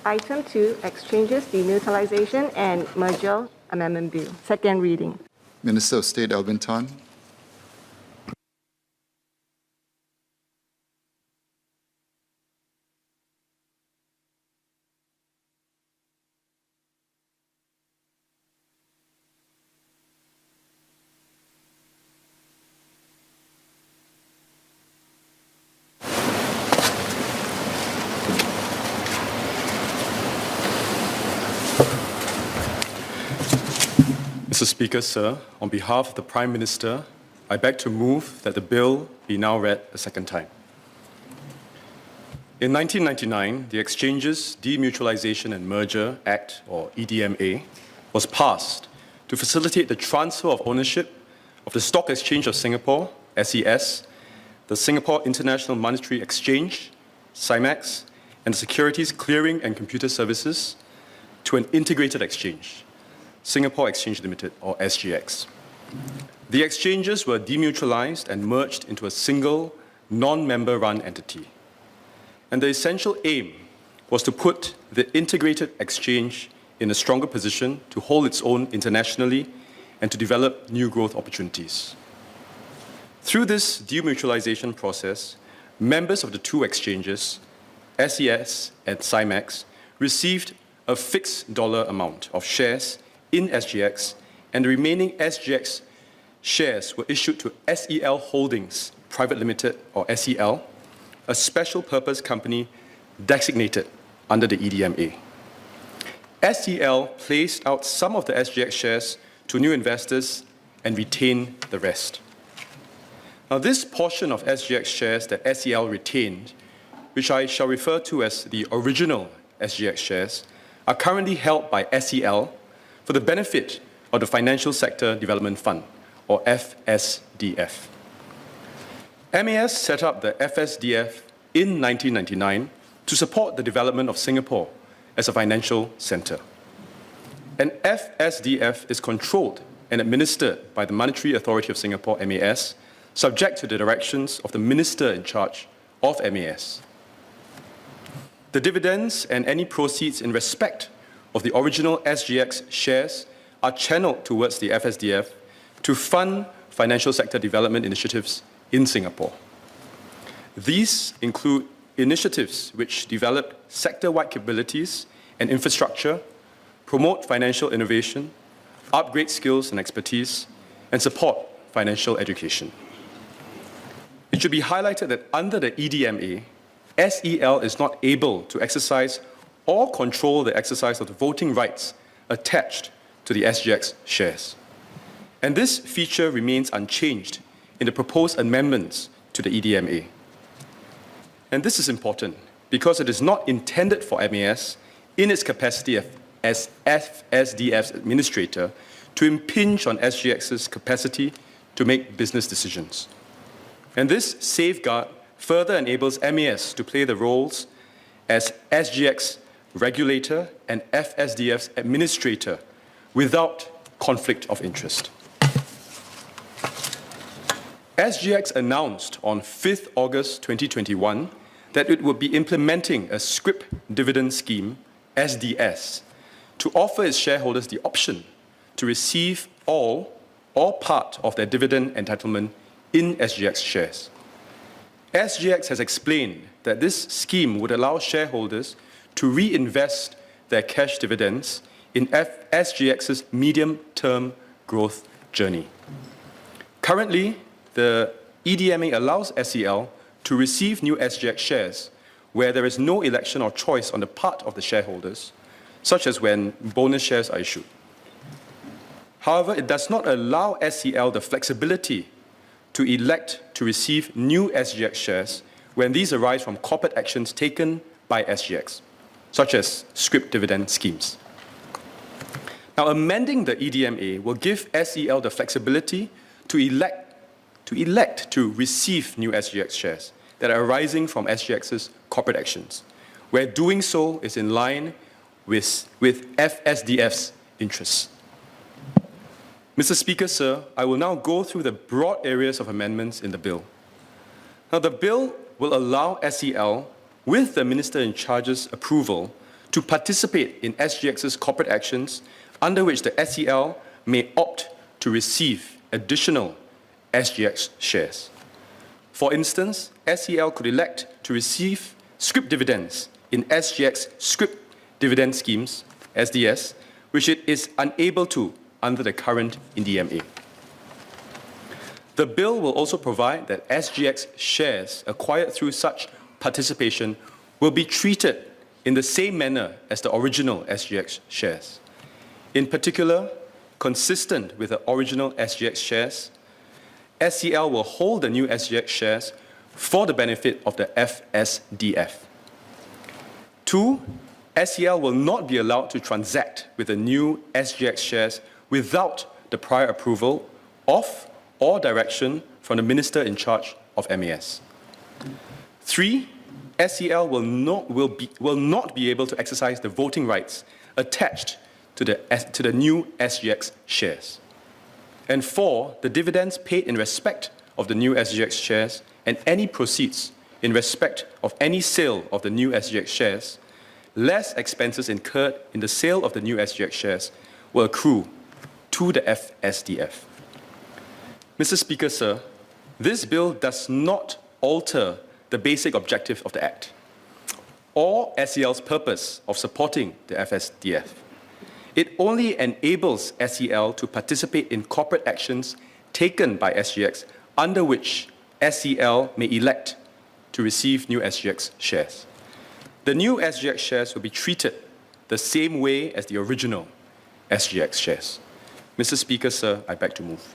Item 2, Exchanges, Demutualisation and Merger Amendment Bill. Second reading. Minister of State Alvin Tan. Mr. Speaker, sir, on behalf of the Prime Minister, I beg to move that the bill be now read a second time. In 1999, the Exchanges, Demutualisation and Merger Act, or EDMA, was passed to facilitate the transfer of ownership of the Stock Exchange of Singapore, SES, the Singapore International Monetary Exchange, SIMEX, and the Securities Clearing and Computer Services to an integrated exchange, Singapore Exchange Limited, or SGX. The exchanges were demutualized and merged into a single, non-member-run entity. And the essential aim was to put the integrated exchange in a stronger position to hold its own internationally and to develop new growth opportunities. Through this demutualization process, members of the two exchanges, SES and SIMEX, received a fixed dollar amount of shares in SGX, and the remaining SGX shares were issued to SEL Holdings Private Limited, or SEL, a special purpose company designated under the EDMA. SEL placed out some of the SGX shares to new investors and retained the rest. Now, this portion of SGX shares that SEL retained, which I shall refer to as the original SGX shares, are currently held by SEL for the benefit of the Financial Sector Development Fund, or FSDF. MAS set up the FSDF in 1999 to support the development of Singapore as a financial centre. And FSDF is controlled and administered by the Monetary Authority of Singapore, MAS, subject to the directions of the Minister in charge of MAS. The dividends and any proceeds in respect of the original SGX shares are channeled towards the FSDF to fund financial sector development initiatives in Singapore. These include initiatives which develop sector-wide capabilities and infrastructure, promote financial innovation, upgrade skills and expertise, and support financial education. It should be highlighted that under the EDMA, SEL is not able to exercise or control the exercise of the voting rights attached to the SGX shares. And this feature remains unchanged in the proposed amendments to the EDMA. And this is important because it is not intended for MAS, in its capacity as FSDF's administrator, to impinge on SGX's capacity to make business decisions. And this safeguard further enables MAS to play the roles as SGX regulator and FSDF's administrator without conflict of interest. SGX announced on 5th August 2021 that it would be implementing a scrip dividend scheme, SDS, to offer its shareholders the option to receive all or part of their dividend entitlement in SGX shares. SGX has explained that this scheme would allow shareholders to reinvest their cash dividends in SGX's medium-term growth journey. Currently, the EDMA allows SEL to receive new SGX shares where there is no election or choice on the part of the shareholders, such as when bonus shares are issued. However, it does not allow SEL the flexibility to elect to receive new SGX shares when these arise from corporate actions taken by SGX, such as scrip dividend schemes. Now, amending the EDMA will give SEL the flexibility to elect to receive new SGX shares that are arising from SGX's corporate actions, where doing so is in line with FSDF's interests. Mr. Speaker, sir, I will now go through the broad areas of amendments in the bill. Now, the bill will allow SEL, with the Minister in Charge's approval, to participate in SGX's corporate actions under which the SEL may opt to receive additional SGX shares. For instance, SEL could elect to receive scrip dividends in SGX scrip dividend schemes, SDS, which it is unable to under the current EDMA. The bill will also provide that SGX shares acquired through such participation will be treated in the same manner as the original SGX shares. In particular, consistent with the original SGX shares, SEL will hold the new SGX shares for the benefit of the FSDF. 2, SEL will not be allowed to transact with the new SGX shares without the prior approval of or direction from the minister in charge of MAS. 3, SEL will not be able to exercise the voting rights attached to the new SGX shares. And 4, the dividends paid in respect of the new SGX shares and any proceeds in respect of any sale of the new SGX shares, less expenses incurred in the sale of the new SGX shares, will accrue to the FSDF. Mr. Speaker, sir, this bill does not alter the basic objective of the Act or SEL's purpose of supporting the FSDF. It only enables SEL to participate in corporate actions taken by SGX under which SEL may elect to receive new SGX shares. The new SGX shares will be treated the same way as the original SGX shares. Mr. Speaker, sir, I beg to move.